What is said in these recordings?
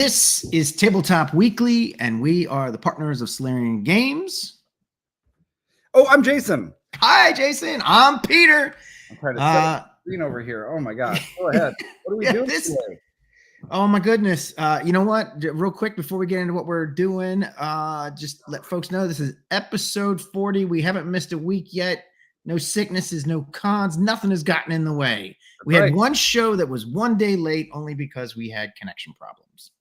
This is Tabletop Weekly, and we are the partners of Solarian Games. Oh, I'm Jason. Hi, Jason. I'm Peter. I'm trying to set the screen over here. Oh my gosh. Go ahead. What are we doing today? Oh my goodness. You know what? Real quick before we get into what we're doing, just let folks know this is episode 40. We haven't missed a week yet. No sicknesses, no cons, nothing has gotten in the way. We had one show that was one day late only because we had connection problems.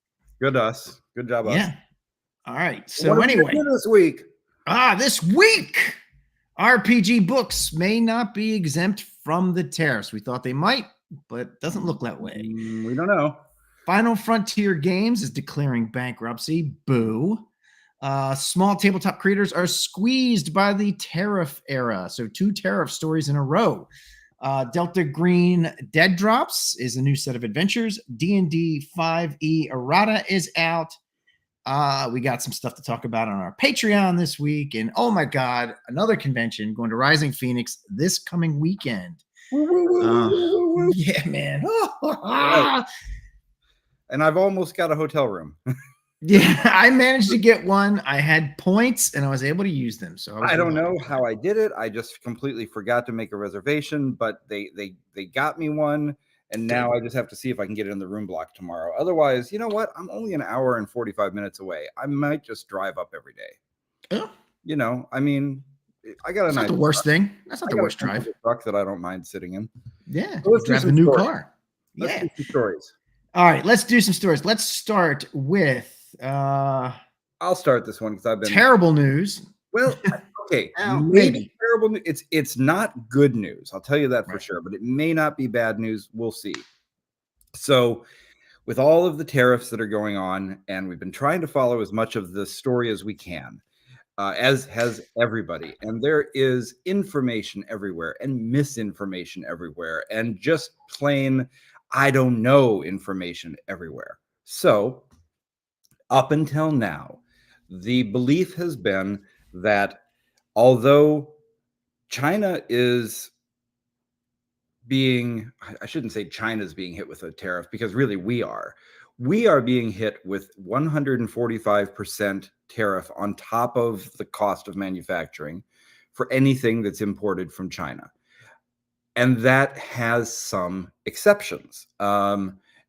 Good us. Good job us. Yeah. All right. So anyway, this week. This week, RPG books may not be exempt from the tariffs. We thought they might, but it doesn't look that way. We don't know. Final Frontier Games is declaring bankruptcy. Boo. Small tabletop creators are squeezed by the tariff era. So 2 tariff stories in a row. Delta Green Dead Drops is a new set of adventures. D&D 5e Errata is out. We got some stuff to talk about on our Patreon this week. And oh my God, another convention going to Rising Phoenix this coming weekend. Yeah, man. And I've almost got a hotel room. Yeah, I managed to get one. I had points and I was able to use them. So I don't know how I did it. I just completely forgot to make a reservation, but they got me one. And now I just have to see if I can get it in the room block tomorrow. Otherwise, you know what? I'm only an hour and 45 minutes away. I might just drive up every day. Oh. You know, I mean, I got a That's nice not the worst thing. That's not the worst drive. Truck that I don't mind sitting in. Yeah, so let's drive the new car. Let's do some stories. All right, let's do some stories. Let's start with I'll start this one because I've been terrible news. Well, okay, maybe terrible news. It's not good news. I'll tell you that for sure, but it may not be bad news. We'll see. So, with all of the tariffs that are going on, and we've been trying to follow as much of the story as we can, as has everybody, and there is information everywhere and misinformation everywhere, and just plain I don't know information everywhere. So, up until now, the belief has been that although China is being, I shouldn't say China's being hit with a tariff, because really we are being hit with 145% tariff on top of the cost of manufacturing for anything that's imported from China. And that has some exceptions.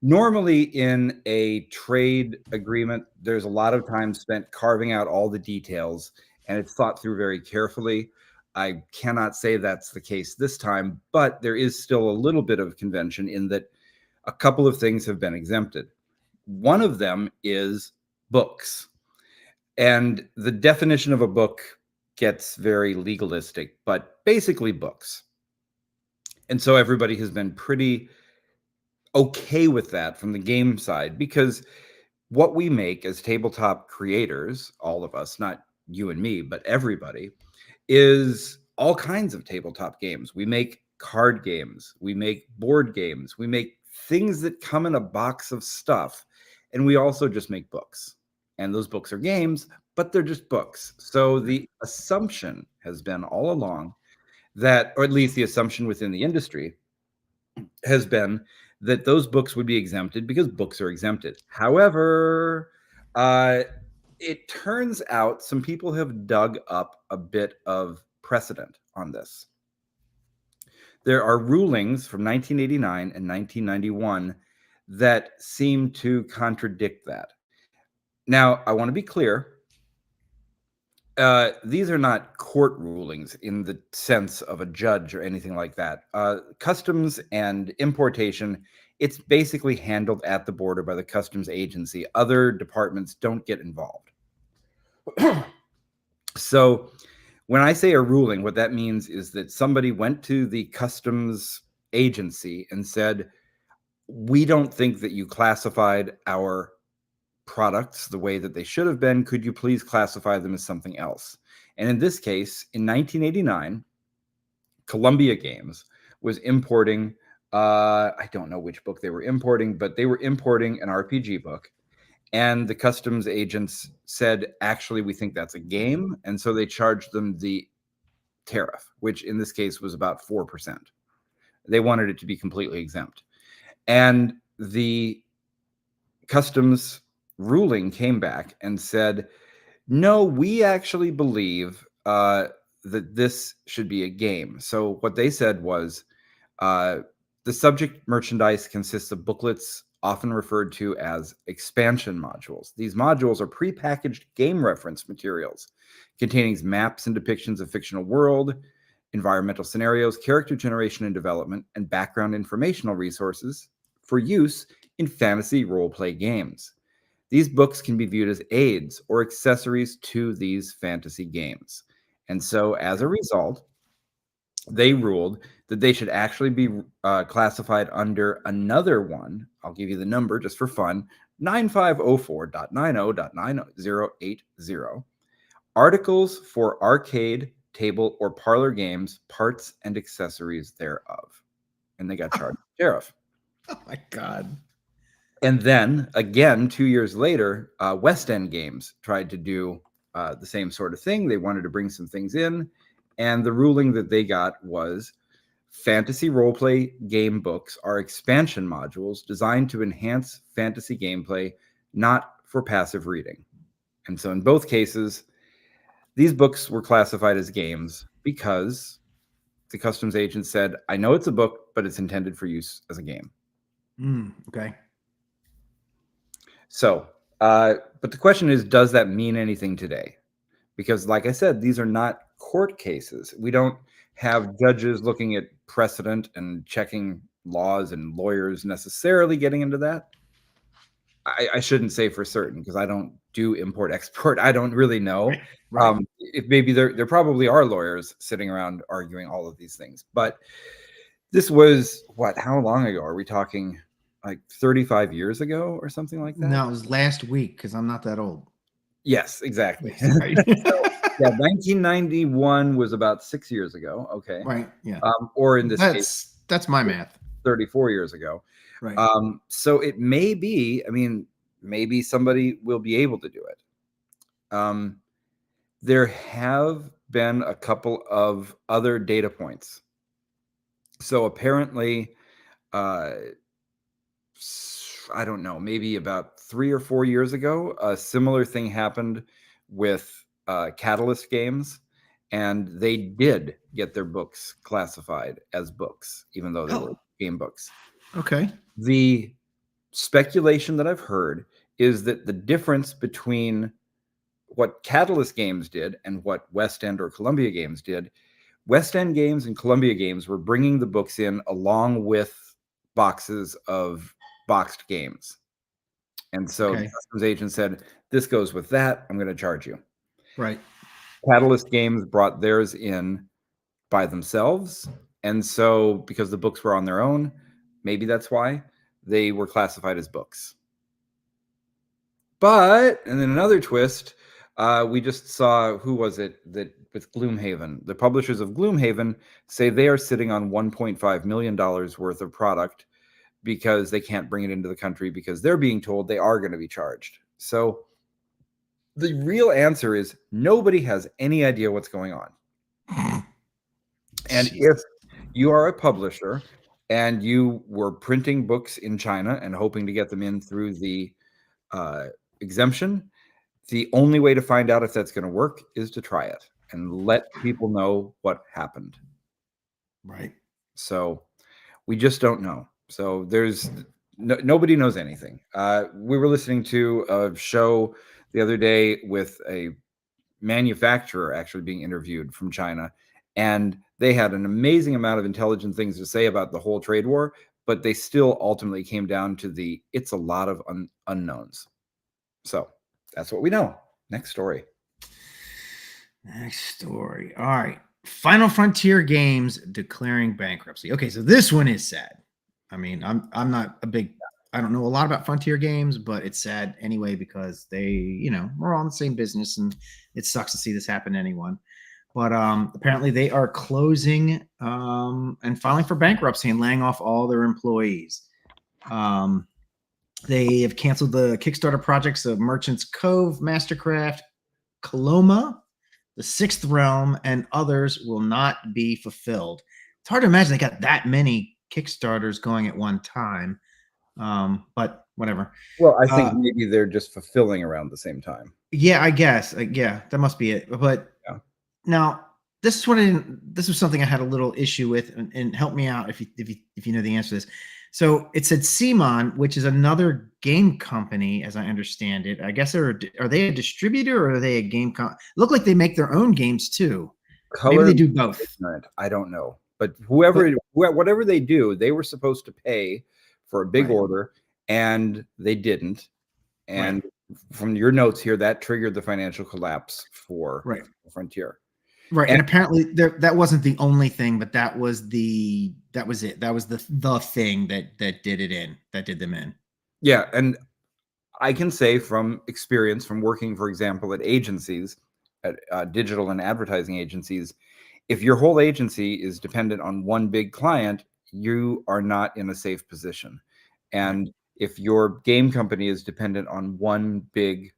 Normally in a trade agreement, there's a lot of time spent carving out all the details, and it's thought through very carefully. I cannot say that's the case this time, but there is still a little bit of convention in that a couple of things have been exempted. One of them is books. And the definition of a book gets very legalistic, but basically books. And so everybody has been pretty okay with that from the game side, because what we make as tabletop creators, all of us, not you and me, but everybody, is all kinds of tabletop games. We make card games, we make board games, we make things that come in a box of stuff, and we also just make books. And those books are games, but they're just books. So the assumption has been all along that, or at least the assumption within the industry has been that those books would be exempted because books are exempted. However, it turns out some people have dug up a bit of precedent on this. There are rulings from 1989 and 1991 that seem to contradict that. Now, I want to be clear. These are not court rulings in the sense of a judge or anything like that. Customs and importation, it's basically handled at the border by the customs agency. Other departments don't get involved. So when I say a ruling, what that means is that somebody went to the customs agency and said, we don't think that you classified our products the way that they should have been. Could you please classify them as something else? And in this case, in 1989, Columbia Games was importing, I don't know which book they were importing, but they were importing an RPG book. And the customs agents said, actually, we think that's a game. And so they charged them the tariff, which in this case was about 4%. They wanted it to be completely exempt. And the customs ruling came back and said, no, we actually believe that this should be a game. So what they said was, the subject merchandise consists of booklets, often referred to as expansion modules. These modules are prepackaged game reference materials containing maps and depictions of fictional world, environmental scenarios, character generation and development, and background informational resources for use in fantasy role-play games. These books can be viewed as aids or accessories to these fantasy games. And so as a result, they ruled that they should actually be classified under another one. I'll give you the number just for fun, 9504.90.9080. Articles for arcade, table, or parlor games, parts and accessories thereof. And they got charged with tariff. Oh my God. And then again, 2 years later, West End Games tried to do the same sort of thing. They wanted to bring some things in. And the ruling that they got was fantasy roleplay game books are expansion modules designed to enhance fantasy gameplay, not for passive reading. And so in both cases, these books were classified as games because the customs agent said, I know it's a book, but it's intended for use as a game. Okay. So, but the question is, does that mean anything today? Because like I said, these are not court cases. We don't have judges looking at precedent and checking laws and lawyers necessarily getting into that. I shouldn't say for certain because I don't do import export. I don't really know. Right. If maybe there probably are lawyers sitting around arguing all of these things. But this was what? How long ago? Are we talking like 35 years ago or something like that? No, it was last week because I'm not that old. Yes, exactly. Yes, right. So, yeah, 1991 was about 6 years ago. Okay. Right. Yeah. Or in this case, that's my math. 34 years ago. Right. So it may be, I mean, maybe somebody will be able to do it. There have been a couple of other data points. So apparently, I don't know, maybe about 3 or 4 years ago, a similar thing happened with Catalyst Games, and they did get their books classified as books, even though they were game books. Okay. The speculation that I've heard is that the difference between what Catalyst Games did and what West End or Columbia Games did, West End Games and Columbia Games were bringing the books in along with boxes of boxed games. And so the customs agent said, this goes with that. I'm going to charge you. Right. Catalyst Games brought theirs in by themselves. And so because the books were on their own, maybe that's why they were classified as books. But, and then another twist, we just saw, who was it that with Gloomhaven? The publishers of Gloomhaven say they are sitting on $1.5 million worth of product because they can't bring it into the country because they're being told they are going to be charged. So the real answer is nobody has any idea what's going on. And if you are a publisher and you were printing books in China and hoping to get them in through the exemption, the only way to find out if that's going to work is to try it and let people know what happened. Right. So we just don't know. So there's nobody knows anything. We were listening to a show the other day with a manufacturer actually being interviewed from China, and they had an amazing amount of intelligent things to say about the whole trade war, but they still ultimately came down to it's a lot of unknowns. So that's what we know. Next story. Next story. All right. Final Frontier Games declaring bankruptcy. Okay, so this one is sad. I mean, I'm not a big, I don't know a lot about Frontier Games, but it's sad anyway because they, we're all in the same business, and it sucks to see this happen to anyone. But apparently they are closing and filing for bankruptcy and laying off all their employees. They have canceled the Kickstarter projects of Merchant's Cove, Mastercraft, Coloma, The Sixth Realm, and others will not be fulfilled. It's hard to imagine they got that many Kickstarters going at one time. But whatever. Well, I think maybe they're just fulfilling around the same time. Yeah, I guess. Yeah, that must be it. But Yeah. now this was something I had a little issue with, and help me out if you know the answer to this. So it said Simon, which is another game company, as I understand it. I guess are they a distributor or are they a game look like they make their own games too. Maybe they do both. Ignorant. I don't know. But whatever they do, they were supposed to pay for a big order, and they didn't. And from your notes here, that triggered the financial collapse for Frontier. Right. And apparently that wasn't the only thing, but that was it. That was the thing that did them in. Yeah. And I can say from experience from working, for example, at agencies, at digital and advertising agencies, if your whole agency is dependent on one big client, you are not in a safe position. And if your game company is dependent on one big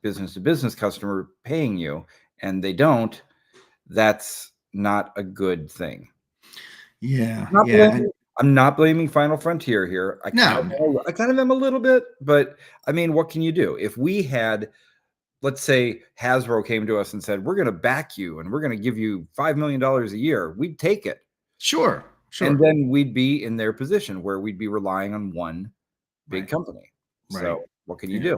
business-to-business customer paying you and they don't, that's not a good thing. Yeah. I'm not blaming Final Frontier here. I kind of am a little bit, but I mean, what can you do? If we had, let's say Hasbro came to us and said, we're going to back you and we're going to give you $5 million a year, we'd take it. Sure. And then we'd be in their position where we'd be relying on one big company. So what can you do?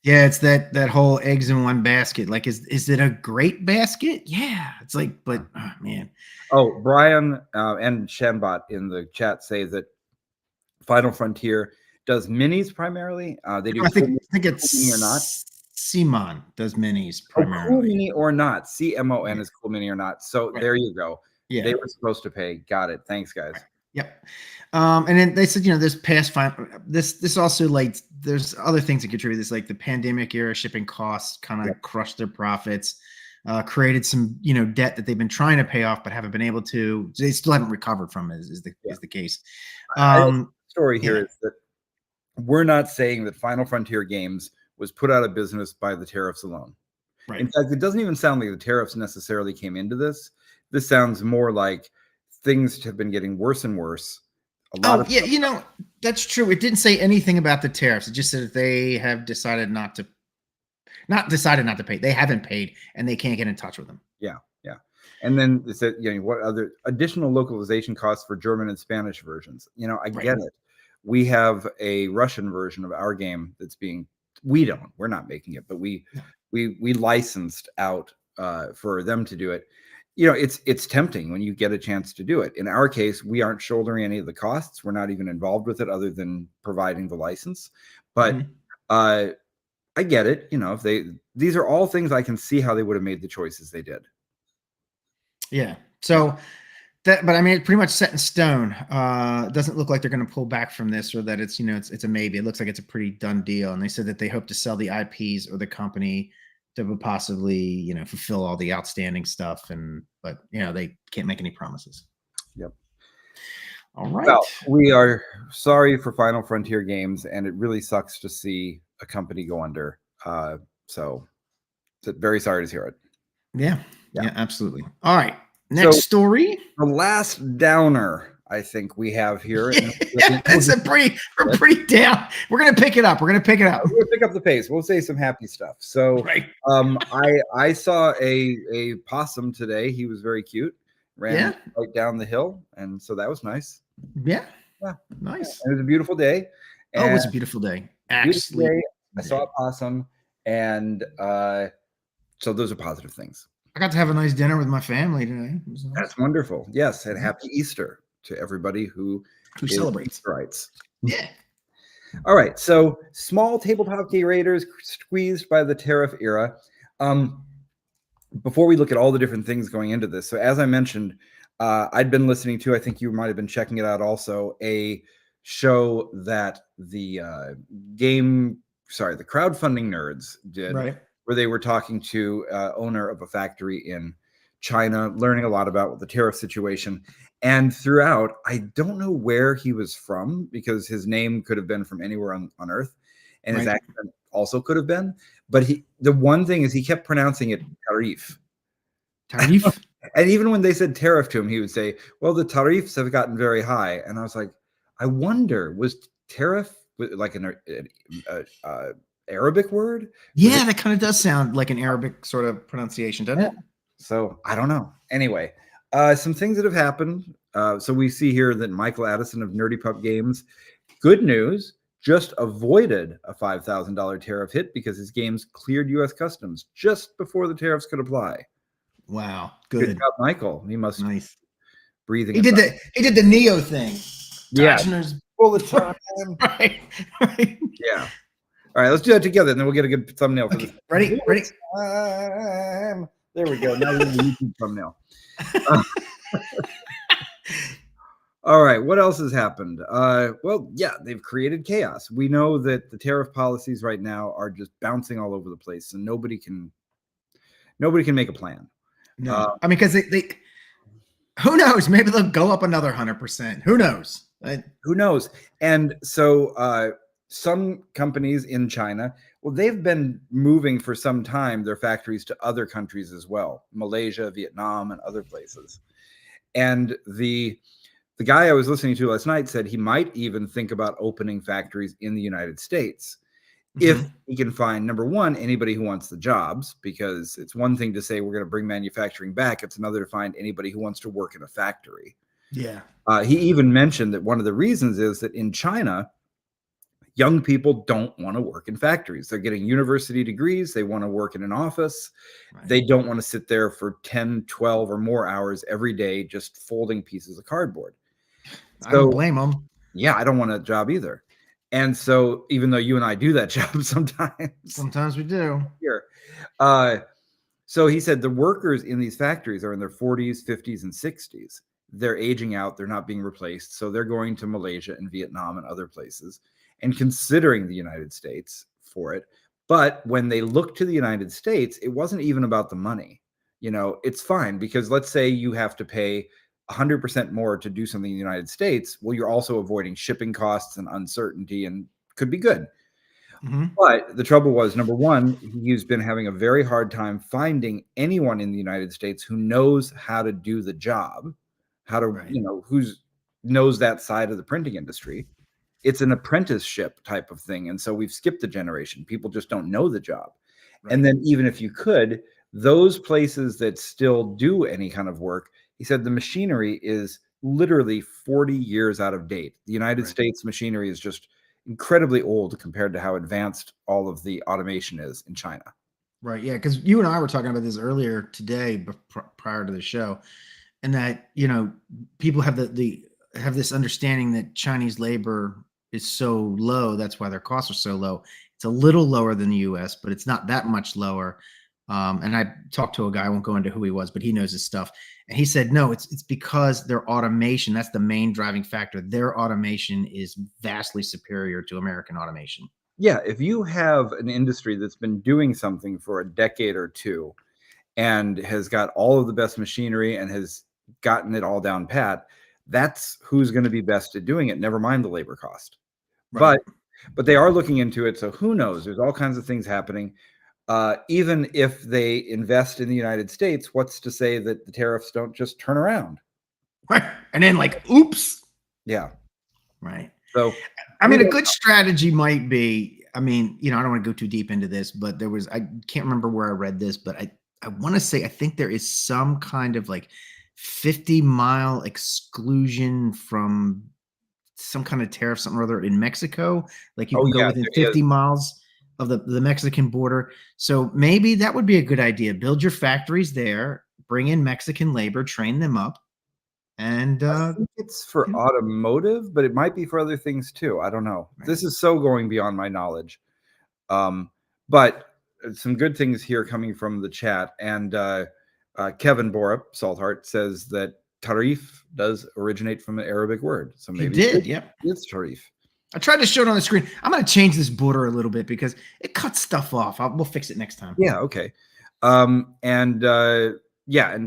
Yeah, it's that whole eggs in one basket. Like, is it a great basket? Yeah. It's like, but oh, man. Oh, Brian and Shanbot in the chat say that Final Frontier does minis primarily. They do. I think it's Cool Mini or Not. Simon does minis primarily. Cool Mini or Not. CMON is Cool Mini or Not. So there you go. Yeah. They were supposed to pay. Got it. Thanks, guys. Yep. And then they said, this past this also, like, there's other things that contribute. This, like the pandemic era shipping costs kind of crushed their profits, created some, debt that they've been trying to pay off, but haven't been able to. They still haven't recovered from it, is the case. The story here is that we're not saying that Final Frontier Games was put out of business by the tariffs alone. Right. In fact, it doesn't even sound like the tariffs necessarily came into this. This sounds more like things have been getting worse and worse. That's true. It didn't say anything about the tariffs. It just said that they have decided not to pay. They haven't paid, and they can't get in touch with them. Yeah. And then it said, what other additional localization costs for German and Spanish versions? I get it. We have a Russian version of our game that's we're not making it, but we licensed out for them to do it. It's tempting when you get a chance to do it. In our case, we aren't shouldering any of the costs. We're not even involved with it other than providing the license. But I get it. These are all things I can see how they would have made the choices they did. Yeah. So but I mean, it's pretty much set in stone. It doesn't look like they're going to pull back from this, or that it's, it's a maybe. It looks like it's a pretty done deal. And they said that they hope to sell the IPs or the company that would possibly, fulfill all the outstanding stuff. But they can't make any promises. Yep. All right. Well, we are sorry for Final Frontier Games, and it really sucks to see a company go under. So very sorry to hear it. Yeah, absolutely. All right. Next story. The last downer I think we have here. We're pretty down. We're gonna pick it up. We're gonna pick up the pace. We'll say some happy stuff. So I saw a possum today. He was very cute. Ran right down the hill, and so that was nice. Yeah. Nice. It was a beautiful day. It was a beautiful day. Actually, I saw a possum, and so those are positive things. I got to have a nice dinner with my family today. It was nice. That's wonderful. Yes, and happy Easter to everybody who celebrates. Rights. Yeah. All right. So small tabletop creators squeezed by the tariff era. Before we look at all the different things going into this, so as I mentioned, I'd been listening to, I think you might have been checking it out also, a show that the crowdfunding nerds did. Right. Where they were talking to owner of a factory in China, learning a lot about the tariff situation. And throughout, I don't know where he was from, because his name could have been from anywhere on Earth, and his accent also could have been. But the one thing is he kept pronouncing it tariff. Tariff? And even when they said tariff to him, he would say, well, the tariffs have gotten very high. And I was like, I wonder, was tariff like an Arabic word. Yeah, that kind of does sound like an Arabic sort of pronunciation, doesn't it? So I don't know. Anyway, some things that have happened. So we see here that Michael Addison of Nerdy Pup Games, good news, just avoided a $5,000 tariff hit because his games cleared U.S. customs just before the tariffs could apply. Wow, Good good, job, Michael. He must nice. breathing. He did the Neo thing. Yeah, Dodging his bullet time. right, right. Yeah. All right, let's do that together, and then we'll get a good thumbnail for Okay, this. ready. Time. There we go. Now we have a YouTube thumbnail. All right, what else has happened? Well, yeah, they've created chaos. We know that the tariff policies right now are just bouncing all over the place, and nobody can make a plan. No, I mean, because they who knows? Maybe they'll go up another 100%. Who knows? Who knows? And so some companies in China, well, they've been moving for some time their factories to other countries as well, Malaysia, Vietnam, and other places. And the guy I was listening to last night said he might even think about opening factories in the United States if he can find, number one, anybody who wants the jobs, because it's one thing to say we're going to bring manufacturing back. It's another to find anybody who wants to work in a factory. Yeah. He even mentioned that one of the reasons is that in China, young people don't want to work in factories. They're getting university degrees. They want to work in an office. Right. They don't want to sit there for 10, 12 or more hours every day just folding pieces of cardboard. I don't blame them. Yeah, I don't want a job either. And so even though you and I do that job sometimes we do. here. So he said the workers in these factories are in their 40s, 50s, and 60s. They're aging out. They're not being replaced. So they're going to Malaysia and Vietnam and other places and considering the United States for it. But when they look to the United States, it wasn't even about the money. You know, it's fine because let's say you have to pay 100% more to do something in the United States. Well, you're also avoiding shipping costs and uncertainty and could be good. But the trouble was, number one, he's been having a very hard time finding anyone in the United States who knows how to do the job, how to, Right. who's knows that side of the printing industry. It's an apprenticeship type of thing. And so we've skipped the generation. People just don't know the job. Right. And then even if you could, those places that still do any kind of work, he said the machinery is literally 40 years out of date. The United States machinery is just incredibly old compared to how advanced all of the automation is in China. Right. Yeah. Because you and I were talking about this earlier today, prior to the show, and that people have have this understanding that Chinese labor is so low. That's why their costs are so low. It's a little lower than the U.S., but it's not that much lower. And I talked to a guy, I won't go into who he was, but he knows his stuff. And he said, no, it's because their automation, that's the main driving factor. Their automation is vastly superior to American automation. Yeah. If you have an industry that's been doing something for a decade or two and has got all of the best machinery and has gotten it all down pat, that's who's going to be best at doing it. Never mind the labor cost. Right. But they are looking into it. So who knows? There's all kinds of things happening. Even if they invest in the United States, what's to say that the tariffs don't just turn around? Right. And then oops. Yeah. Right. So, I mean, a good strategy might be, I don't want to go too deep into this, but I can't remember where I read this, but I want to say, I think there is some kind of 50-mile exclusion from some kind of tariff, something or other in Mexico. Like you can go within 50 miles of the Mexican border. So maybe that would be a good idea. Build your factories there, bring in Mexican labor, train them up. And I think it's for automotive, but it might be for other things too. I don't know. Right. This is so going beyond my knowledge. But some good things here coming from the chat. And Kevin Borup, Saltheart, says that tariff does originate from an Arabic word. So maybe he did. Yep. It's tariff. I tried to show it on the screen. I'm going to change this border a little bit because it cuts stuff off. We'll fix it next time. Yeah. Okay. And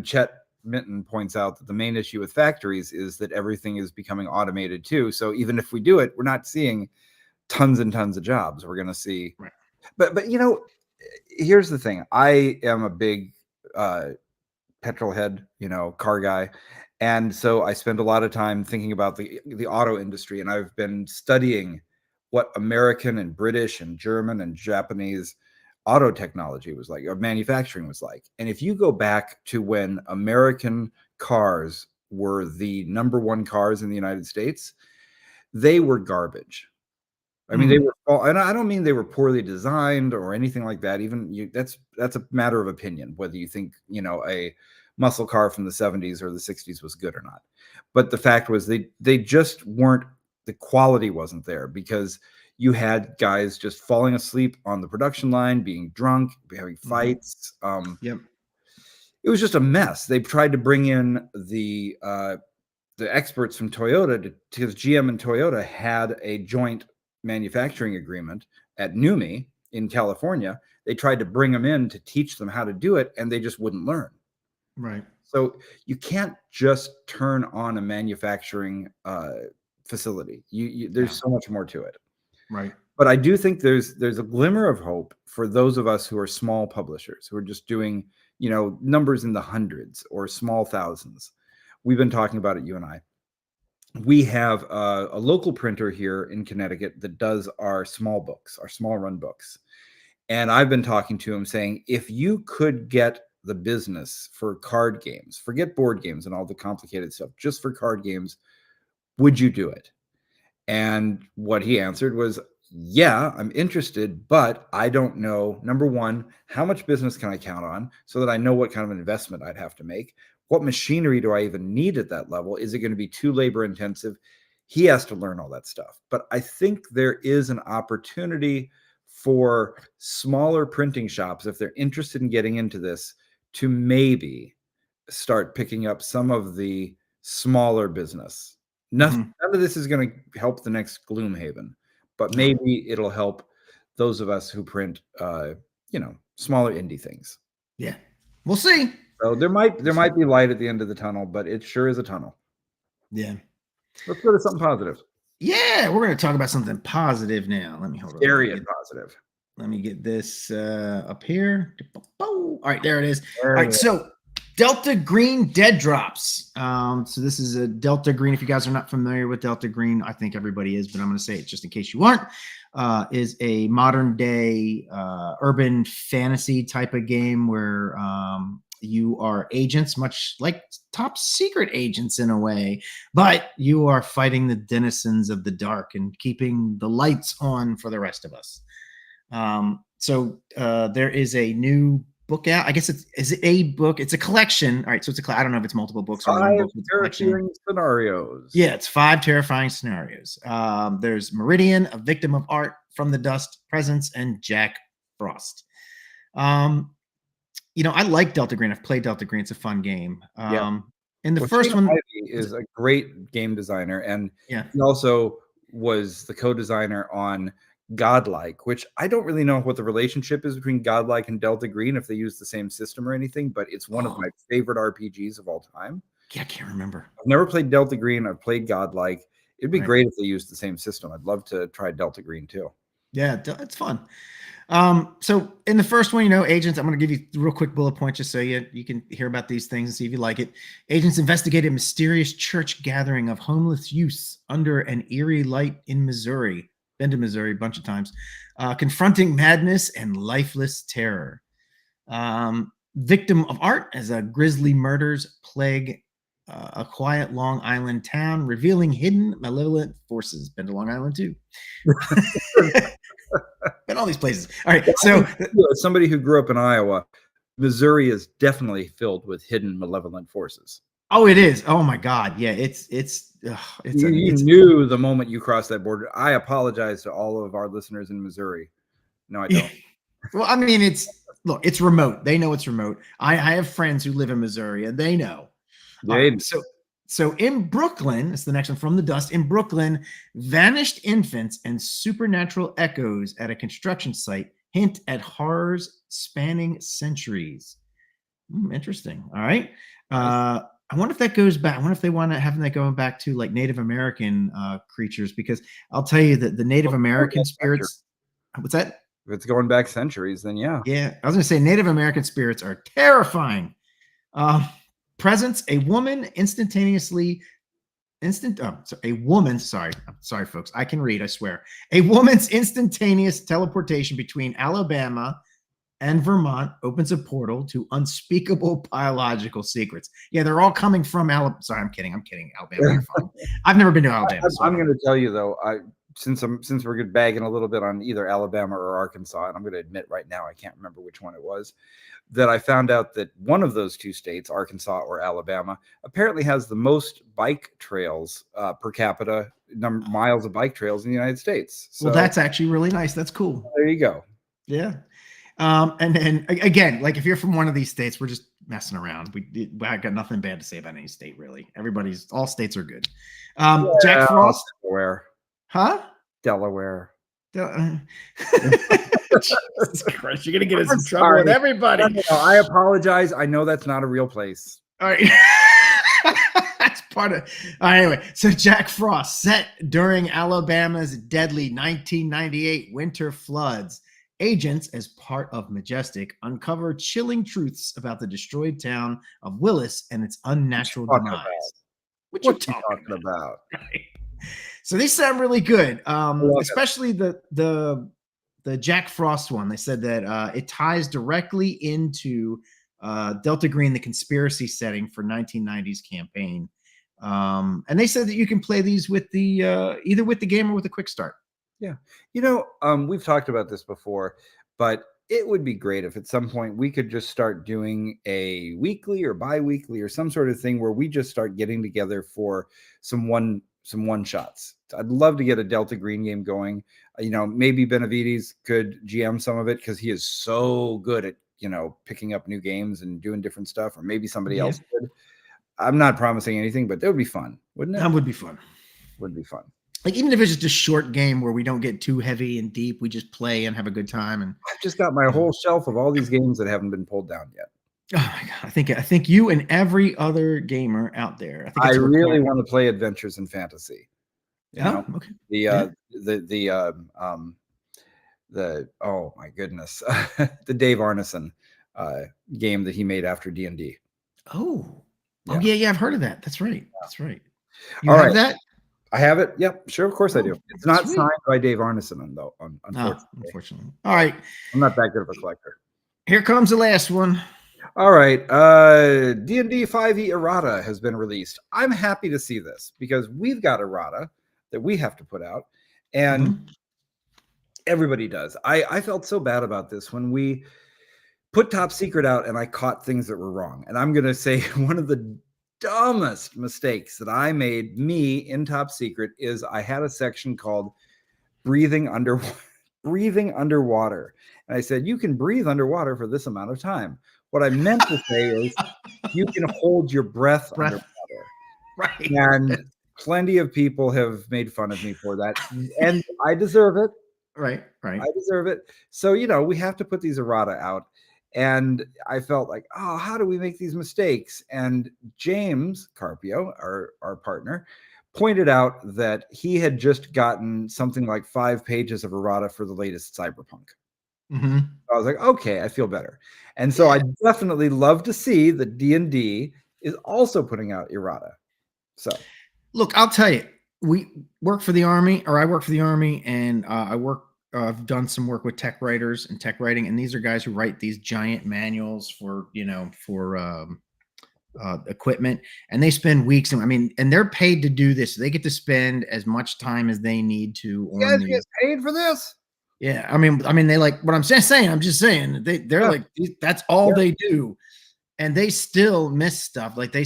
Chet Minton points out that the main issue with factories is that everything is becoming automated too. So even if we do it, we're not seeing tons and tons of jobs. We're going to see, right. But here's the thing. I am a big petrol head, car guy. And so I spend a lot of time thinking about the auto industry, and I've been studying what American and British and German and Japanese auto technology was like, or manufacturing was like. And if you go back to when American cars were the #1 cars in the United States, they were garbage. I mean, they were, and I don't mean they were poorly designed or anything like that. Even that's a matter of opinion, whether you think, a muscle car from the 70s or the 60s was good or not. But the fact was they just weren't, the quality wasn't there, because you had guys just falling asleep on the production line, being drunk, having fights. Yep. It was just a mess. They tried to bring in the experts from Toyota, because GM and Toyota had a joint manufacturing agreement at NUMMI in California. They tried to bring them in to teach them how to do it, and they just wouldn't learn. Right. So you can't just turn on a manufacturing facility. There's so much more to it. Right. But I do think there's a glimmer of hope for those of us who are small publishers, who are just doing, numbers in the hundreds or small thousands. We've been talking about it, you and I. We have a local printer here in Connecticut that does our small books, our small run books. And I've been talking to him saying, if you could get the business for card games, forget board games and all the complicated stuff, just for card games, would you do it? And what he answered was, yeah, I'm interested, but I don't know, #1, how much business can I count on, so that I know what kind of investment I'd have to make. What machinery do I even need at that level? Is it going to be too labor intensive? He has to learn all that stuff. But I think there is an opportunity for smaller printing shops, if they're interested in getting into this, to maybe start picking up some of the smaller business. None of this is going to help the next Gloomhaven, but maybe it'll help those of us who print, smaller indie things. Yeah, we'll see. So there might be light at the end of the tunnel, but it sure is a tunnel. Yeah. Let's go to something positive. Yeah, we're going to talk about something positive now. Let me hold on. Scary and positive. Let me get this up here. All right, there it is. All right, so Delta Green Dead Drops. So this is a Delta Green. If you guys are not familiar with Delta Green, I think everybody is, but I'm going to say it just in case you aren't. Is a modern day urban fantasy type of game where you are agents, much like top secret agents in a way, but you are fighting the denizens of the dark and keeping the lights on for the rest of us. So there is a new book out. I guess is it a book? It's a collection. All right, so it's I don't know if it's multiple books or one book. Terrifying scenarios. Yeah, it's 5 terrifying scenarios. There's Meridian, A Victim of Art, From the Dust, Presence, and Jack Frost. I like Delta Green. I've played Delta Green. It's a fun game. And the first one is a great game designer, and he also was the co-designer on Godlike, which I don't really know what the relationship is between Godlike and Delta Green, if they use the same system or anything, but it's one of my favorite RPGs of all time. Yeah, I can't remember. I've never played Delta Green. I've played Godlike. It'd be great if they used the same system. I'd love to try Delta Green too. Yeah, it's fun. So in the first one, agents, I'm going to give you real quick bullet points just so you can hear about these things and see if you like it. Agents investigate a mysterious church gathering of homeless youths under an eerie light in Missouri. Been to Missouri a bunch of times, confronting madness and lifeless terror. Victim of Art, as a grisly murders plague a quiet Long Island town, revealing hidden malevolent forces. Been to Long Island too. Been all these places. All right, so as somebody who grew up in Iowa, Missouri is definitely filled with hidden malevolent forces. Oh, it is. Oh my God. Yeah, it's you knew the moment you crossed that border. I apologize to all of our listeners in Missouri. No, I don't. Well, I mean, it's remote. They know it's remote. I have friends who live in Missouri, and they know. So in Brooklyn, it's the next one, From the Dust. In Brooklyn, vanished infants and supernatural echoes at a construction site hint at horrors spanning centuries. Interesting. All right. I wonder if that goes back. I wonder if they want to have that going back to like Native American creatures, because I'll tell you that the Native American spirits. What's that? If it's going back centuries, then yeah. Yeah, I was going to say Native American spirits are terrifying. Presence, a woman instantaneously a woman's, sorry, folks, I can read, I swear. A woman's instantaneous teleportation between Alabama and Vermont opens a portal to unspeakable biological secrets. Yeah, they're all coming from Alabama. Sorry, I'm kidding. Alabama, you're fine. I've never been to Alabama. I'm going to tell you though, since we're bagging a little bit on either Alabama or Arkansas, and I'm going to admit right now I can't remember which one it was, that I found out that one of those two states, Arkansas or Alabama, apparently has the most bike trails per capita miles of bike trails in the United States. So well, that's actually really nice. That's cool. there you go. Yeah. And then again, like if you're from one of these states, we're just messing around. I got nothing bad to say about any state, really. All states are good. Jack Frost. Delaware. Huh? Delaware. Jesus Christ, you're gonna get us in trouble with everybody. No, I apologize. I know that's not a real place. All right. That's part of. Anyway, so Jack Frost, set during Alabama's deadly 1998 winter floods. Agents, as part of Majestic, uncover chilling truths about the destroyed town of Willis and its unnatural demise. What you talking about? Right. So these sound really good, especially the Jack Frost one. They said that it ties directly into Delta Green, the conspiracy setting for 1990s campaign. And they said that you can play these with the either with the game or with a quick start. Yeah. We've talked about this before, but it would be great if at some point we could just start doing a weekly or bi-weekly or some sort of thing where we just start getting together for some one shots. I'd love to get a Delta Green game going. Maybe Benavides could GM some of it because he is so good at, picking up new games and doing different stuff, or maybe somebody else could. I'm not promising anything, but that would be fun, wouldn't it? That would be fun. Would be fun. Like, even if it's just a short game where we don't get too heavy and deep, we just play and have a good time. And I've just got my whole shelf of all these games that haven't been pulled down yet. Oh my God. I think you and every other gamer out there. I really want to play Adventures in Fantasy. Okay. Oh my goodness. The Dave Arneson game that he made after D&D. Oh, yeah. I've heard of that. That's right. That's right. You All have right. that? I have it. Yep, sure. Of course I do. It's not signed by Dave Arneson, though. Unfortunately. All right. I'm not that good of a collector. Here comes the last one. All right. D&D 5e Errata has been released. I'm happy to see this because we've got Errata that we have to put out, and everybody does. I felt so bad about this when we put Top Secret out and I caught things that were wrong. And I'm going to say one of the dumbest mistakes that I made in Top Secret is I had a section called breathing underwater. And I said, you can breathe underwater for this amount of time. What I meant to say is you can hold your breath underwater. Right. And plenty of people have made fun of me for that. And I deserve it. Right. I deserve it. So, we have to put these Errata out. And I felt like, how do we make these mistakes? And James Carpio, our partner, pointed out that he had just gotten something like 5 pages of Errata for the latest Cyberpunk. Mm-hmm. I was like, okay, I feel better. And so I definitely love to see that D&D is also putting out Errata. So, look, I'll tell you, we work for the Army, or I work for the Army, and I've done some work with tech writers and tech writing, and these are guys who write these giant manuals for equipment, and they spend weeks. And they're paid to do this. So they get to spend as much time as they need to. You guys get paid for this? Yeah, I mean, they like what I'm saying. I'm just saying they're like, that's all they do, and they still miss stuff. Like they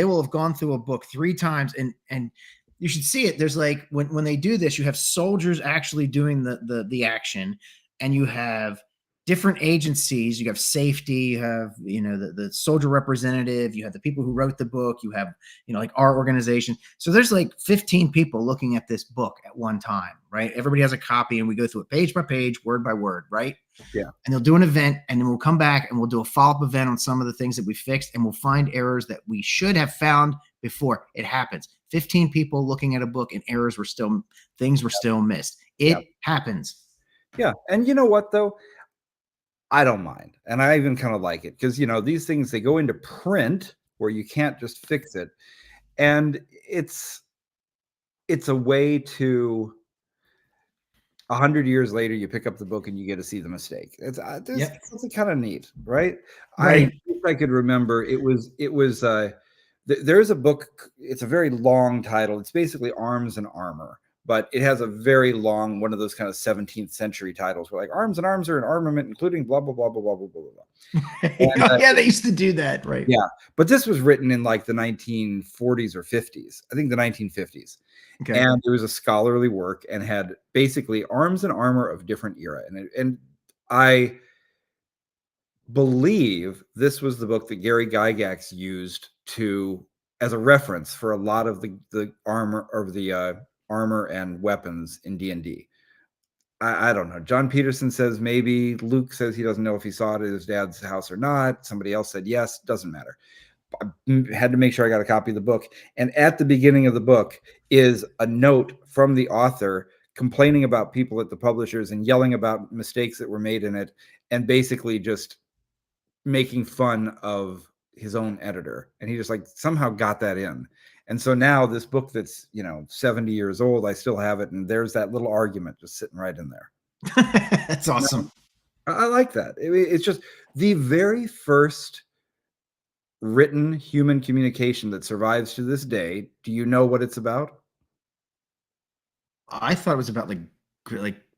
will have gone through a book 3 times, and you should see it. There's like when they do this, you have soldiers actually doing the action, and you have different agencies. You have safety, you have the soldier representative, you have the people who wrote the book, you have like our organization. So there's like 15 people looking at this book at one time, right? Everybody has a copy, and we go through it page by page, word by word, right? Yeah. And they'll do an event, and then we'll come back and we'll do a follow-up event on some of the things that we fixed, and we'll find errors that we should have found before. It happens. 15 people looking at a book, and things were still missed. It happens. Yeah. And you know what though? I don't mind. And I even kind of like it because, these things, they go into print where you can't just fix it. And it's a way to 100 years later, you pick up the book and you get to see the mistake. It's Yep. kind of neat, right? Right. I could remember there's a book. It's a very long title. It's basically Arms and Armor, but it has a very long one of those kind of 17th century titles where like arms and arms are an armament, including blah blah blah blah blah blah blah blah. And, Yeah, they used to do that, right? yeah, but this was written in like the 1940s or 50s. I think the 1950s. Okay. And it was a scholarly work and had basically arms and armor of different era. And I believe this was the book that Gary Gygax used as a reference for a lot of the armor or the armor and weapons in D&D. I don't know. John Peterson says maybe. Luke says he doesn't know if he saw it at his dad's house or not. Somebody else said yes. Doesn't matter. I had to make sure I got a copy of the book. And at the beginning of the book is a note from the author complaining about people at the publishers and yelling about mistakes that were made in it, and basically just making fun of his own editor. And he just like somehow got that in. And so now this book that's, 70 years old, I still have it. And there's that little argument just sitting right in there. That's awesome. I like that. It's just the very first written human communication that survives to this day. Do you know what it's about? I thought it was about like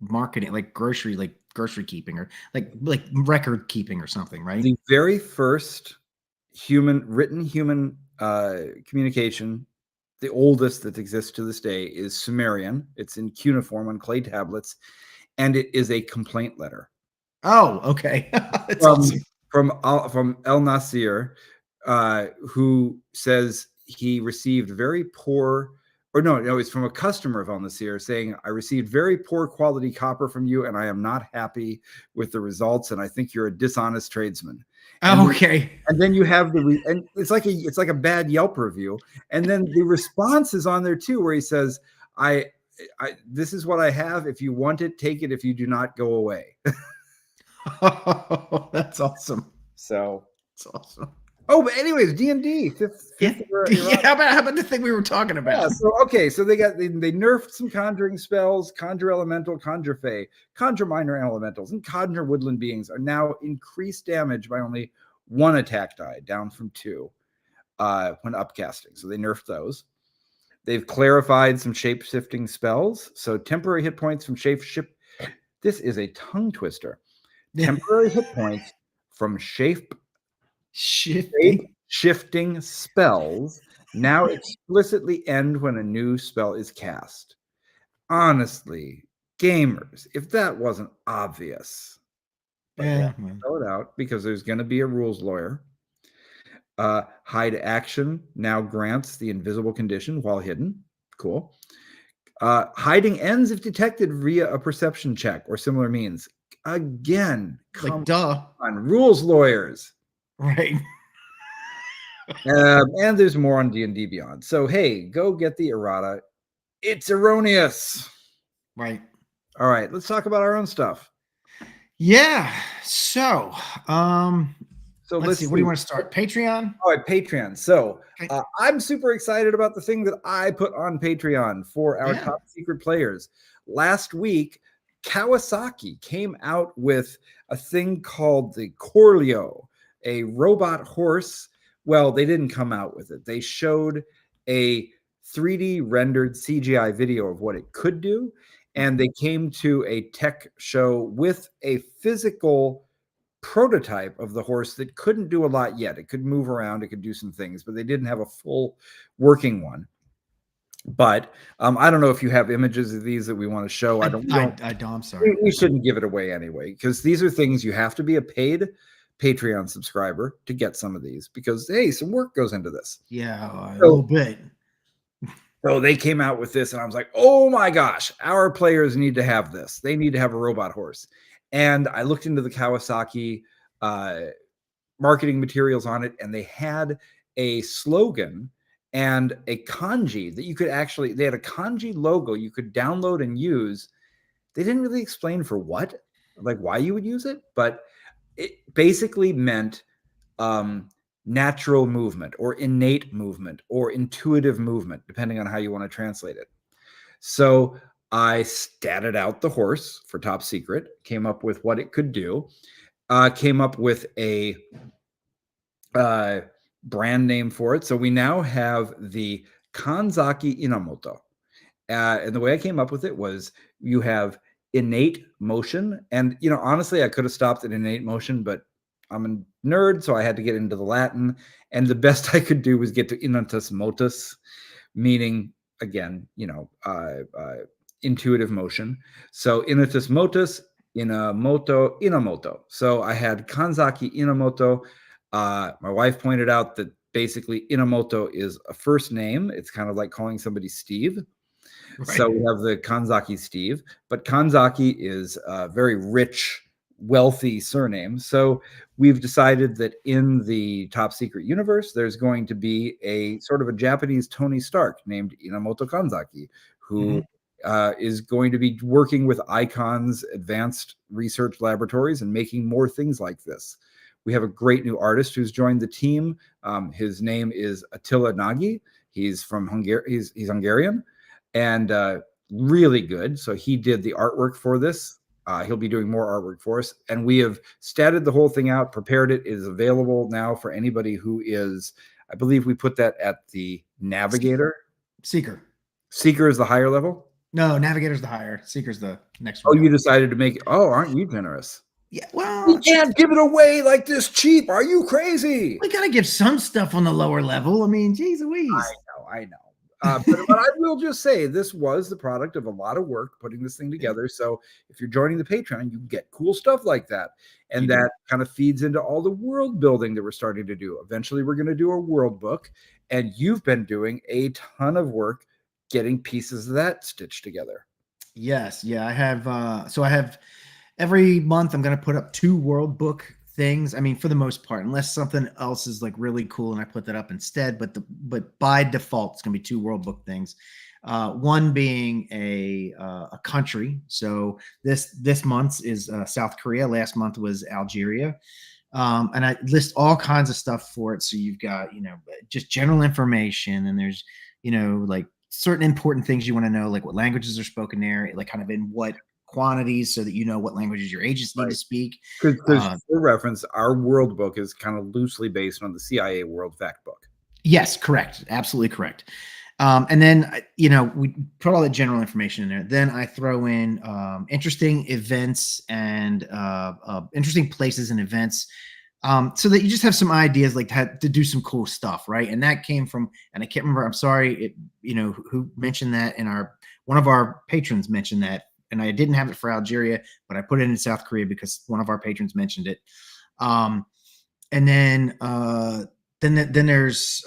marketing, like grocery keeping, or like record keeping or something, right? The very first written human communication, the oldest that exists to this day, is Sumerian. It's in cuneiform on clay tablets, and it is a complaint letter. Oh, okay. That's awesome. From El Nasir, who says he received very poor, or no, it's from a customer of El Nasir saying, I received very poor quality copper from you, and I am not happy with the results, and I think you're a dishonest tradesman. Oh, okay. And then you have and it's like a bad Yelp review, and then the response is on there too, where he says, I this is what I have. If you want it, take it. If you do not, go away. Oh, that's awesome. So it's awesome. Oh, but anyways, D&D fifth. Yeah. How about the thing we were talking about? Yeah. So okay, so they nerfed some conjuring spells. Conjure elemental, conjure fey, conjure minor elementals, and conjure woodland beings are now increased damage by only 1 attack die, down from 2 when upcasting. So they nerfed those. They've clarified some shape-shifting spells. So temporary hit points from shape-shift. This is a tongue twister. Temporary hit points from shape-shifting spells now explicitly end when a new spell is cast. Honestly, gamers, if that wasn't obvious, but yeah, spell it out because there's going to be a rules lawyer. Hide action now grants the invisible condition while hidden. Cool. Hiding ends if detected via a perception check or similar means. Again, come on, rules lawyers. Right. And there's more on D&D Beyond. So, hey, go get the errata. It's erroneous. Right. All right, let's talk about our own stuff. Yeah. So let's see. What do you want to start? Patreon? All right, Patreon. So I'm super excited about the thing that I put on Patreon for our top secret players. Last week, Kawasaki came out with a thing called the Corleo, a robot horse. Well, they didn't come out with it. They showed a 3D rendered CGI video of what it could do. And they came to a tech show with a physical prototype of the horse that couldn't do a lot yet. It could move around, it could do some things, but they didn't have a full working one. But I don't know if you have images of these that we want to show. I don't. I'm sorry. We shouldn't give it away anyway, because these are things you have to be a paid Patreon subscriber to get some of these, because hey, some work goes into this. Yeah, a little bit. So they came out with this, and I was like, oh my gosh, our players need to have this. They need to have a robot horse. And I looked into the Kawasaki marketing materials on it, and they had a slogan and a kanji that you could actually, they had a kanji logo you could download and use. They didn't really explain for what, like why you would use it, but it basically meant natural movement or innate movement or intuitive movement, depending on how you want to translate it. So I statted out the horse for top secret, came up with what it could do, came up with a brand name for it. So we now have the Kanzaki Inamoto. And the way I came up with it was you have innate motion. And, honestly, I could have stopped at innate motion, but I'm a nerd, so I had to get into the Latin. And the best I could do was get to innatus motus, meaning, again, intuitive motion. So innatus motus, inamoto. So I had Kanzaki Inamoto. My wife pointed out that basically Inamoto is a first name. It's kind of like calling somebody Steve. Right. So we have the Kanzaki Steve, but Kanzaki is a very rich, wealthy surname. So we've decided that in the top secret universe, there's going to be a sort of a Japanese Tony Stark named Inamoto Kanzaki, who is going to be working with Icon's advanced research laboratories and making more things like this. We have a great new artist who's joined the team. His name is Attila Nagy. He's from Hungary. He's Hungarian. And really good. So he did the artwork for this. He'll be doing more artwork for us. And we have statted the whole thing out, prepared it. It is available now for anybody who is, I believe we put that at the Navigator. Seeker. Seeker is the higher level? No, Navigator's the higher. Seeker's the next one. one. Oh, you decided to make it. Oh, aren't you generous? Yeah, well, we can't give it away like this cheap. Are you crazy? We got to give some stuff on the lower level. I mean, geez Louise. I know. But I will just say this was the product of a lot of work putting this thing together. So if you're joining the Patreon, you get cool stuff like that. And that kind of feeds into all the world building that we're starting to do. Eventually, we're going to do a world book. And you've been doing a ton of work getting pieces of that stitched together. Yes. Yeah, I have. So I have every month I'm going to put up 2 world book things. I mean, for the most part, unless something else is like really cool and I put that up instead, but by default, it's going to be 2 world book things. One being a country. So this month's is South Korea. Last month was Algeria. And I list all kinds of stuff for it. So you've got, just general information, and there's, like certain important things you want to know, like what languages are spoken there, like kind of in what quantities, so that you know what languages your agents need to speak. Because for reference, our world book is kind of loosely based on the CIA World Fact Book. Yes, correct. Absolutely correct. And then, we put all the general information in there. Then I throw in interesting events and interesting places and events, so that you just have some ideas, like to do some cool stuff, right? And that came from, and I can't remember, I'm sorry, who mentioned that one of our patrons mentioned that. And I didn't have it for Algeria, but I put it in South Korea because one of our patrons mentioned it. And then there's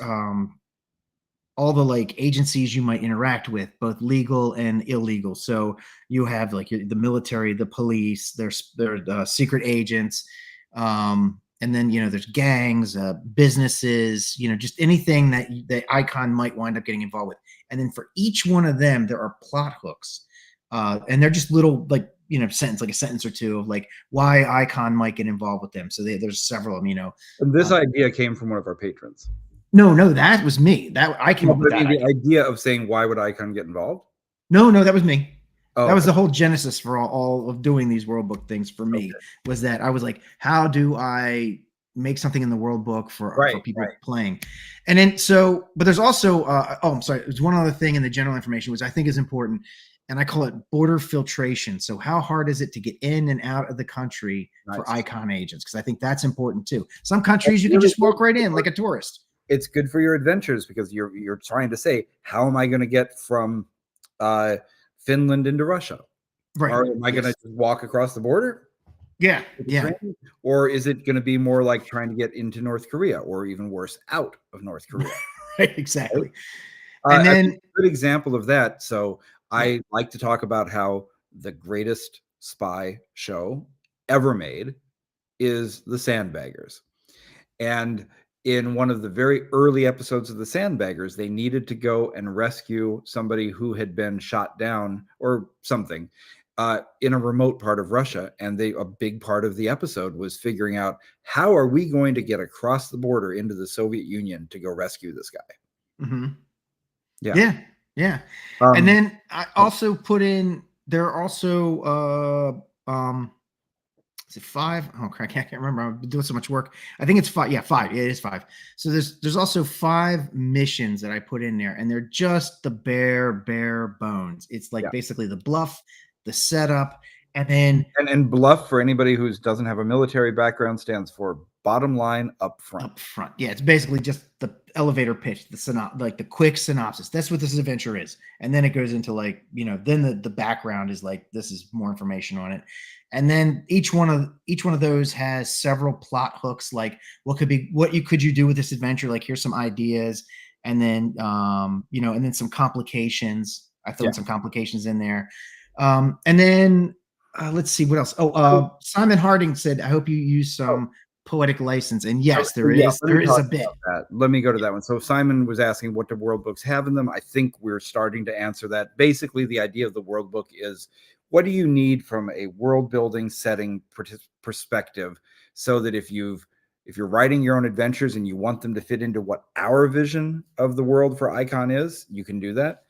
all the like agencies you might interact with, both legal and illegal. So you have like the military, the police, there's secret agents, and then there's gangs, businesses, just anything that Icon might wind up getting involved with. And then for each one of them, there are plot hooks. And they're just little, like, sentence, like a sentence or two of like why Icon might get involved with them. So there's several of them, And this idea came from one of our patrons. No, that was me. That I came up with that. The idea of saying, why would Icon get involved? No, that was me. Oh, that was the whole genesis for all of doing these world book things for me, was that I was like, how do I make something in the world book for people playing? And then but there's also, I'm sorry, there's one other thing in the general information, which I think is important. And I call it border filtration. So how hard is it to get in and out of the country for Icon agents? Because I think that's important too. Some countries you can just walk right in like a tourist. It's good for your adventures because you're trying to say, how am I going to get from Finland into Russia? Right. Or am I going to walk across the border? Yeah. Or is it going to be more like trying to get into North Korea, or even worse, out of North Korea? Exactly. And then a good example of that. So I like to talk about how the greatest spy show ever made is The Sandbaggers. And in one of the very early episodes of The Sandbaggers, they needed to go and rescue somebody who had been shot down or something. in a remote part of Russia. And a big part of the episode was figuring out, how are we going to get across the border into the Soviet Union to go rescue this guy? Mm-hmm. Yeah. Yeah. And Um, then I also put in, there are also, is it 5? Oh, crap, I can't remember. I've been doing so much work. I think it's 5. Yeah, 5. Yeah, it is 5. So there's also 5 missions that I put in there, and they're just the bare bones. It's like basically the bluff, the setup, and then and bluff, for anybody who doesn't have a military background, stands for bottom line up front. Up front. Yeah, it's basically just the elevator pitch, like the quick synopsis. That's what this adventure is. And then it goes into like, then the background is like, this is more information on it. And then each one of those has several plot hooks, like what could you do with this adventure? Like, here's some ideas. And then and then some complications. I throw in some complications in there. And then let's see what else. Simon Harding said, I hope you use some poetic license. And yes, there is a bit. Let me go to that one. So Simon was asking, what do world books have in them? I think we're starting to answer that. Basically, the idea of the world book is, what do you need from a world building setting perspective, so that if you're writing your own adventures and you want them to fit into what our vision of the world for Icon is, you can do that.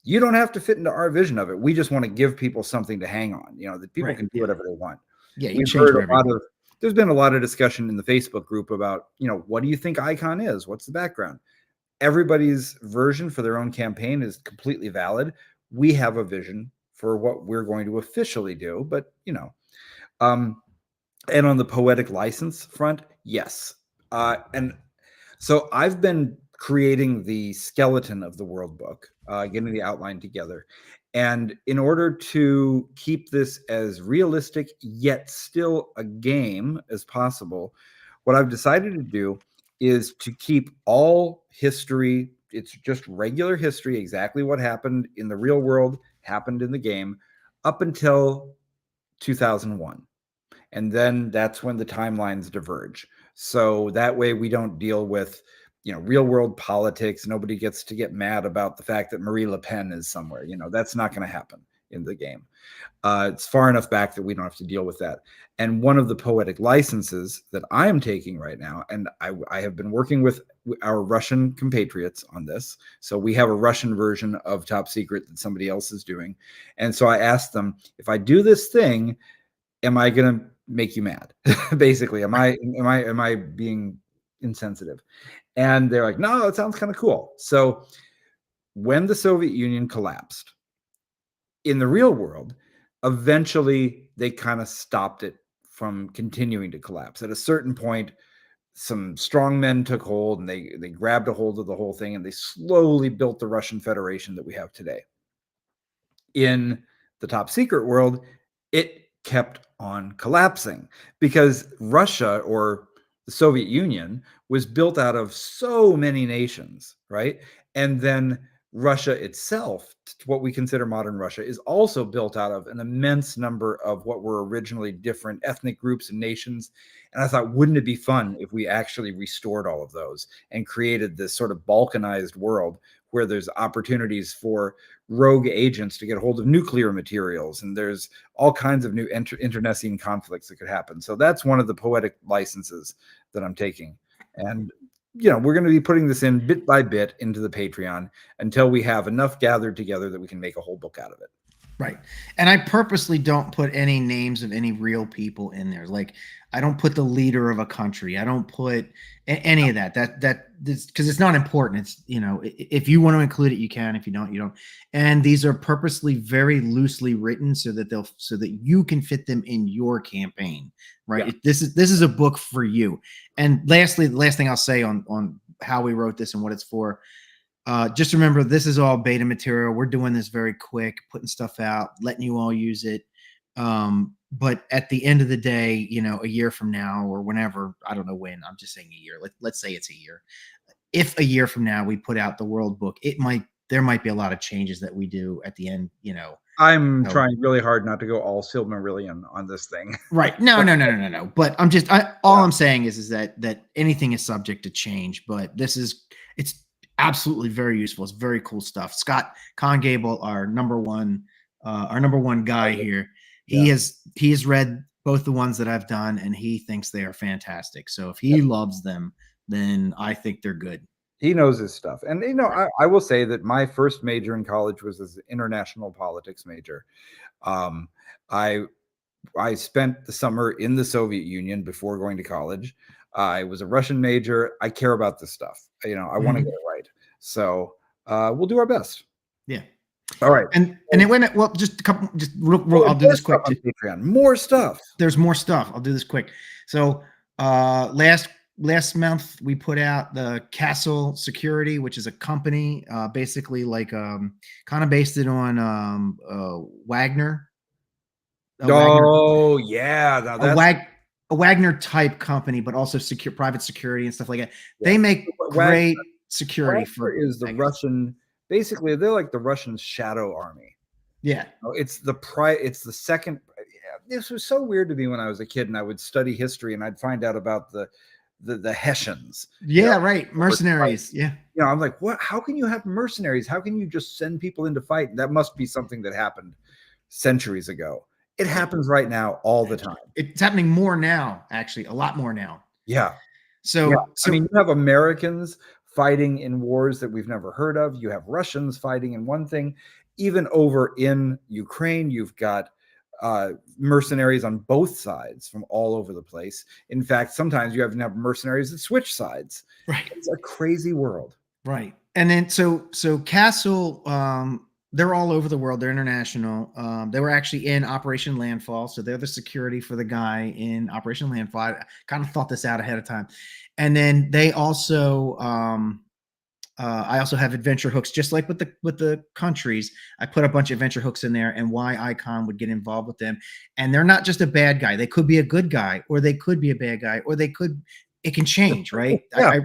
You don't have to fit into our vision of it. We just want to give people something to hang on, that people can do whatever they want. Yeah, we've heard there's been a lot of discussion in the Facebook group about, what do you think Icon is? What's the background? Everybody's version for their own campaign is completely valid. We have a vision for what we're going to officially do, but and on the poetic license front, yes. And so I've been creating the skeleton of the world book, getting the outline together. And in order to keep this as realistic yet still a game as possible, what I've decided to do is to keep all history. It's just regular history. Exactly what happened in the real world happened in the game up until 2001. And then that's when the timelines diverge. So that way we don't deal with real world politics. Nobody gets to get mad about the fact that Marie Le Pen is somewhere. That's not going to happen in the game. It's far enough back that we don't have to deal with that. And one of the poetic licenses that I am taking right now, and I have been working with our Russian compatriots on this. So we have a Russian version of Top Secret that somebody else is doing. And so I asked them, if I do this thing, am I going to make you mad? Basically, am I being insensitive? And they're like, no, it sounds kind of cool. So when the Soviet Union collapsed, in the real world, eventually they kind of stopped it from continuing to collapse. At a certain point, some strong men took hold, and they grabbed a hold of the whole thing, and they slowly built the Russian Federation that we have today. In the Top Secret world, it kept on collapsing because Russia, or the Soviet Union, was built out of so many nations, right? And then Russia itself, what we consider modern Russia, is also built out of an immense number of what were originally different ethnic groups and nations. And I thought, wouldn't it be fun if we actually restored all of those and created this sort of balkanized world where there's opportunities for rogue agents to get a hold of nuclear materials, and there's all kinds of new internecine conflicts that could happen. So that's one of the poetic licenses that I'm taking. And we're going to be putting this in bit by bit into the Patreon until we have enough gathered together that we can make a whole book out of it. Right. And I purposely don't put any names of any real people in there. Like, I don't put the leader of a country. I don't put any of that. Because it's not important. It's, if you want to include it, you can. If you don't, you don't. And these are purposely very loosely written so that you can fit them in your campaign. Right. Yeah. This is a book for you. And lastly, the last thing I'll say on how we wrote this and what it's for. Just remember, this is all beta material. We're doing this very quick, putting stuff out, letting you all use it. But at the end of the day, a year from now or whenever, I don't know when, I'm just saying a year. Let's say it's a year. If a year from now we put out the world book, there might be a lot of changes that we do at the end, I'm trying really hard not to go all Silmarillion on this thing. Right. No. But I'm saying is that anything is subject to change, but it's absolutely very useful. It's very cool stuff. Scott Congable, our number one our number one guy here. He has read both the ones that I've done, and he thinks they are fantastic. So if he loves them, then I think they're good. He knows his stuff. And, I will say that my first major in college was as an international politics major. I spent the summer in the Soviet Union before going to college. I was a Russian major. I care about this stuff. I want to get it right. So we'll do our best. Yeah. All right. And then wait a minute. Well, just a couple. Just real, I'll do this quick. On Patreon. More stuff. There's more stuff. I'll do this quick. So last month we put out the Castle Security, which is a company, basically like kind of based it on Wagner. Oh yeah, a Wagner type company, but also private security and stuff like that. Yeah. They make great security. Is the Russian, basically they're like the Russian shadow army. Yeah, it's the second. This was so weird to me when I was a kid and I would study history and I'd find out about the Hessians. Yeah, right. Mercenaries. Yeah. I'm like, what? How can you have mercenaries? How can you just send people in to fight? That must be something that happened centuries ago. It happens right now all the time. It's happening more now, actually, a lot more now. Yeah. So I mean, you have Americans fighting in wars that we've never heard of. You have Russians fighting in one thing. Even over in Ukraine, you've got mercenaries on both sides from all over the place. In fact, sometimes you have mercenaries that switch sides. Right. It's a crazy world. Right. And then so Castle, they're all over the world. They're international. They were actually in Operation Landfall. So they're the security for the guy in Operation Landfall. I kind of thought this out ahead of time. And then they also, I also have adventure hooks, just like with the countries. I put a bunch of adventure hooks in there, and why Icon would get involved with them. And they're not just a bad guy. They could be a good guy, or they could be a bad guy, or it can change, right? Yeah.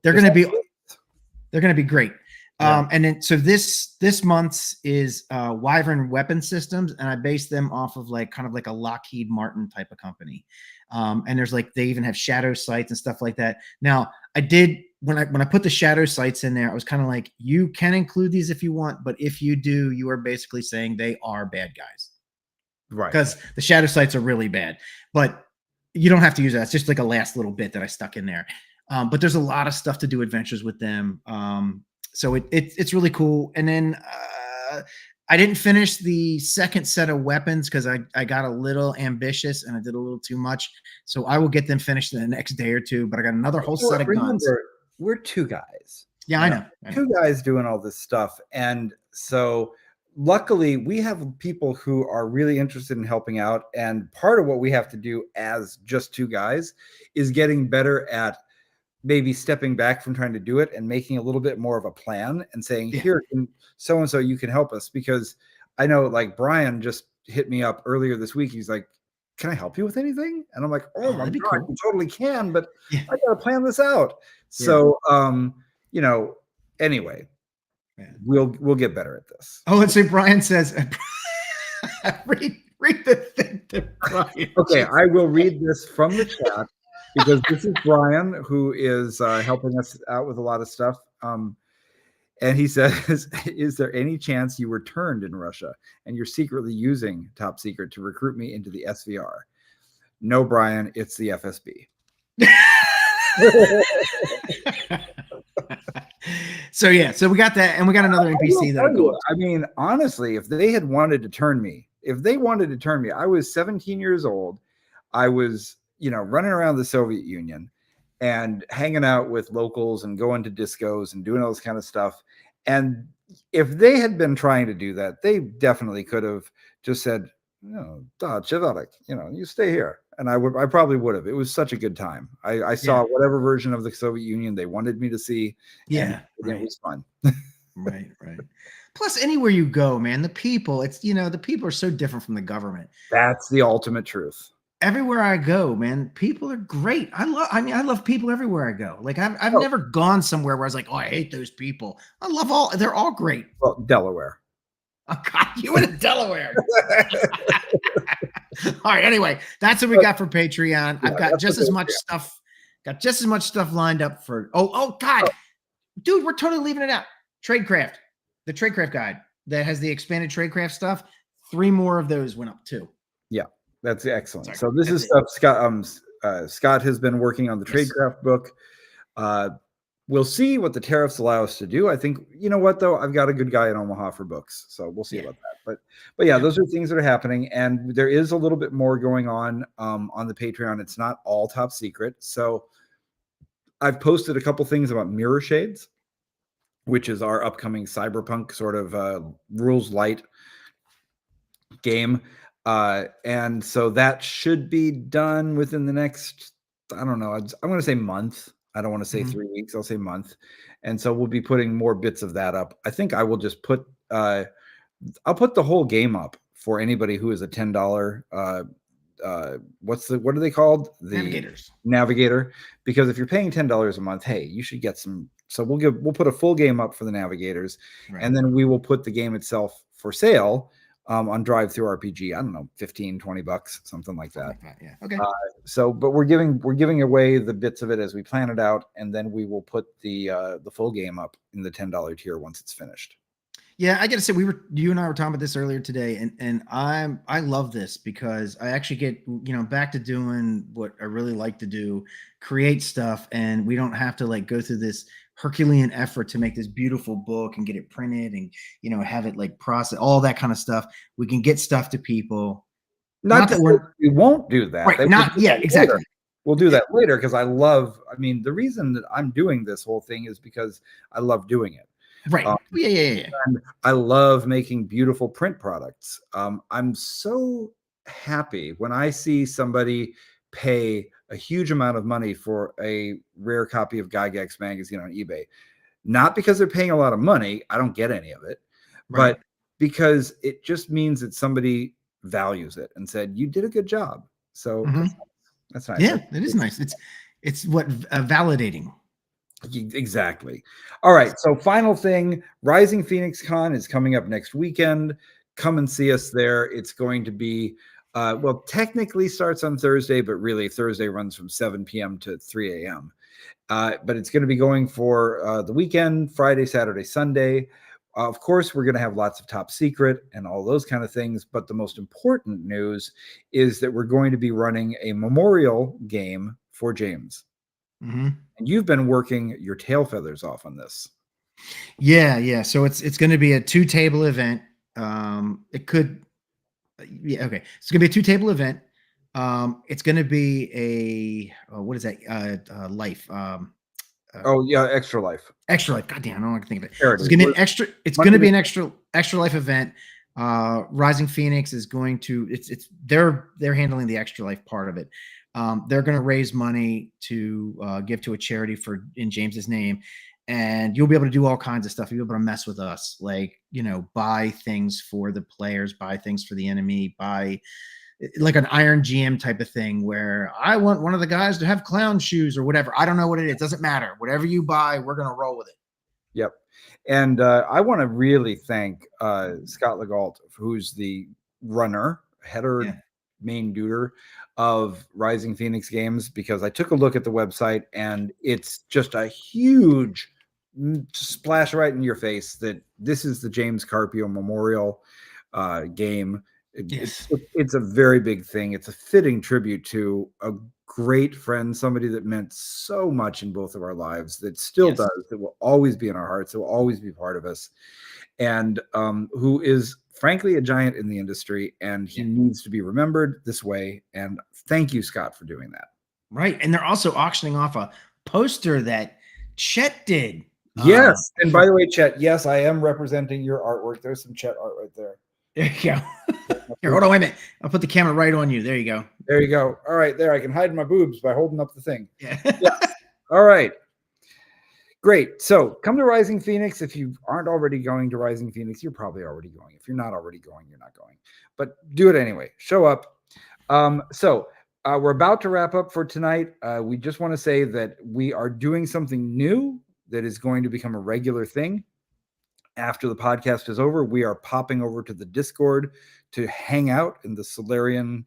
They're going to be great. Yeah. And then so this month's is Wyvern Weapon Systems, and I based them off of kind of like a Lockheed Martin type of company. And there's they even have shadow sights and stuff like that. Now I did when I put the shadow sights in there, I was kind of like, you can include these if you want, but if you do, you are basically saying they are bad guys, right? Because the shadow sights are really bad, but you don't have to use that. It's just like a last little bit that I stuck in there. But there's a lot of stuff to do adventures with them. So it's really cool. And then I didn't finish the second set of weapons because I got a little ambitious and I did a little too much. So I will get them finished in the next day or two. But I got another whole set of guns. We're two guys. Yeah, I know. Two guys doing all this stuff. And so luckily we have people who are really interested in helping out. And part of what we have to do as just two guys is getting better at maybe stepping back from trying to do it and making a little bit more of a plan and saying, here, so-and-so, you can help us. Because I know Brian just hit me up earlier this week. He's like, can I help you with anything? And I'm like, oh my God, cool. You totally can, but I got to plan this out. Yeah. So, anyway, we'll get better at this. Oh, and so Brian says, read the thing that Brian. Okay, I will read this from the chat. Because this is Brian, who is helping us out with a lot of stuff. And he says, is there any chance you were turned in Russia and you're secretly using Top Secret to recruit me into the SVR? No, Brian, it's the FSB. So we got that, and we got another NPC that I mean, honestly, if they wanted to turn me, I was 17 years old. I was running around the Soviet Union and hanging out with locals and going to discos and doing all this kind of stuff. And if they had been trying to do that, they definitely could have just said, no, you stay here. And I probably would have. It was such a good time. I saw whatever version of the Soviet Union they wanted me to see. Yeah. It was fun. Right. Plus, anywhere you go, man, the people, the people are so different from the government. That's the ultimate truth. Everywhere I go, man, people are great. I love people everywhere I go. I've never gone somewhere where I was like, oh, I hate those people. They're all great. Well, Delaware. Oh God, you went to Delaware. All right. Anyway, that's what we got for Patreon. I've got just as much stuff. Got just as much stuff lined up for. Oh God, dude, we're totally leaving it out. Tradecraft, the Tradecraft guide that has the expanded Tradecraft stuff. 3 more of those went up too. Yeah, that's excellent. Sorry, So this that's is it. stuff Scott has been working on the Yes. tradecraft book. We'll see what the tariffs allow us to do. I think, you know what, though, I've got a good guy in Omaha for books, so we'll see about that. But yeah, those are things that are happening, and there is a little bit more going on the Patreon. It's not all top secret. So I've posted a couple things about Mirror Shades, which is our upcoming cyberpunk sort of rules light game. And so that should be done within the next, I don't know, I'm going to say month. I don't want to say 3 weeks. I'll say month. And so we'll be putting more bits of that up. I think I will just put, I'll put the whole game up for anybody who is a $10, what are they called? The Navigator. Because if you're paying $10 a month, hey, you should get some. So we'll put a full game up for the Navigators, and then we will put the game itself for sale on Drive Through RPG. I don't know, $15-$20, something like that. Yeah. Okay. But we're giving away the bits of it as we plan it out, and then we will put the full game up in the $10 tier once it's finished. Yeah, I got to say, you and I were talking about this earlier today, and I love this because I actually get back to doing what I really like to do, create stuff, and we don't have to like go through this Herculean effort to make this beautiful book and get it printed and have it like process all that kind of stuff. We can get stuff to people. Not that we won't do that. Right. Exactly. We'll do that later because the reason that I'm doing this whole thing is because I love doing it. Right. Yeah. And I love making beautiful print products. I'm so happy when I see somebody pay a huge amount of money for a rare copy of Gygax magazine on eBay. Not because they're paying a lot of money. I don't get any of it. Right. But because it just means that somebody values it and said, you did a good job. So that's nice. Yeah, it is nice. It's what validating. Exactly. All right. So final thing, Rising Phoenix Con is coming up next weekend. Come and see us there. It's going to be, technically starts on Thursday, but really Thursday runs from 7 p.m. to 3 a.m. But it's going to be going for the weekend, Friday, Saturday, Sunday. Of course, we're going to have lots of top secret and all those kind of things. But the most important news is that we're going to be running a memorial game for James. And you've been working your tail feathers off on this. Yeah. So it's going to be a 2-table event. It's going to be a 2-table event. It's going to be a what is that? Life. Extra life. Extra life. God damn, I don't want to think of it. It's going to be an extra. It's going to be an extra life event. Rising Phoenix is going to. They're handling the extra life part of it. They're going to raise money to give to a charity in James's name, and you'll be able to do all kinds of stuff. You'll be able to mess with us, like buy things for the players, buy things for the enemy, buy like an Iron GM type of thing where I want one of the guys to have clown shoes or whatever. I don't know what it is. Doesn't matter. Whatever you buy, we're going to roll with it. Yep. And I want to really thank Scott Legault, who's the main duder of Rising Phoenix Games, because I took a look at the website and it's just a huge splash right in your face that this is the James Carpio Memorial game. It's a very big thing. It's a fitting tribute to a great friend, somebody that meant so much in both of our lives, that still does, that will always be in our hearts, that will always be part of us, and who is frankly a giant in the industry, and he needs to be remembered this way. And thank you, Scott, for doing that. Right. And they're also auctioning off a poster that Chet did. Yes. And by the way, Chet, yes, I am representing your artwork. There's some Chet art right there. There you go. Here, hold on, wait a minute. I'll put the camera right on you. There you go. There you go. All right, there. I can hide my boobs by holding up the thing. Yeah. Yes. All right. Great. So come to Rising Phoenix. If you aren't already going to Rising Phoenix, you're probably already going. If you're not already going, you're not going. But do it anyway. Show up. We're about to wrap up for tonight. We just want to say that we are doing something new that is going to become a regular thing. After the podcast is over, we are popping over to the Discord to hang out in the Solarian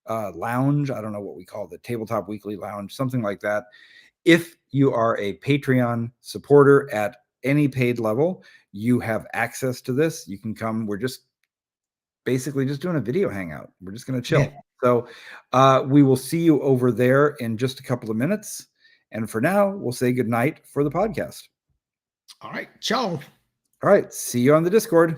lounge. I don't know what we call the Tabletop Weekly lounge, something like that. If you are a Patreon supporter at any paid level, you have access to this. You can come. We're just basically just doing a video hangout. We're just going to chill. Yeah. So we will see you over there in just a couple of minutes. And for now, we'll say goodnight for the podcast. All right. Ciao. All right. See you on the Discord.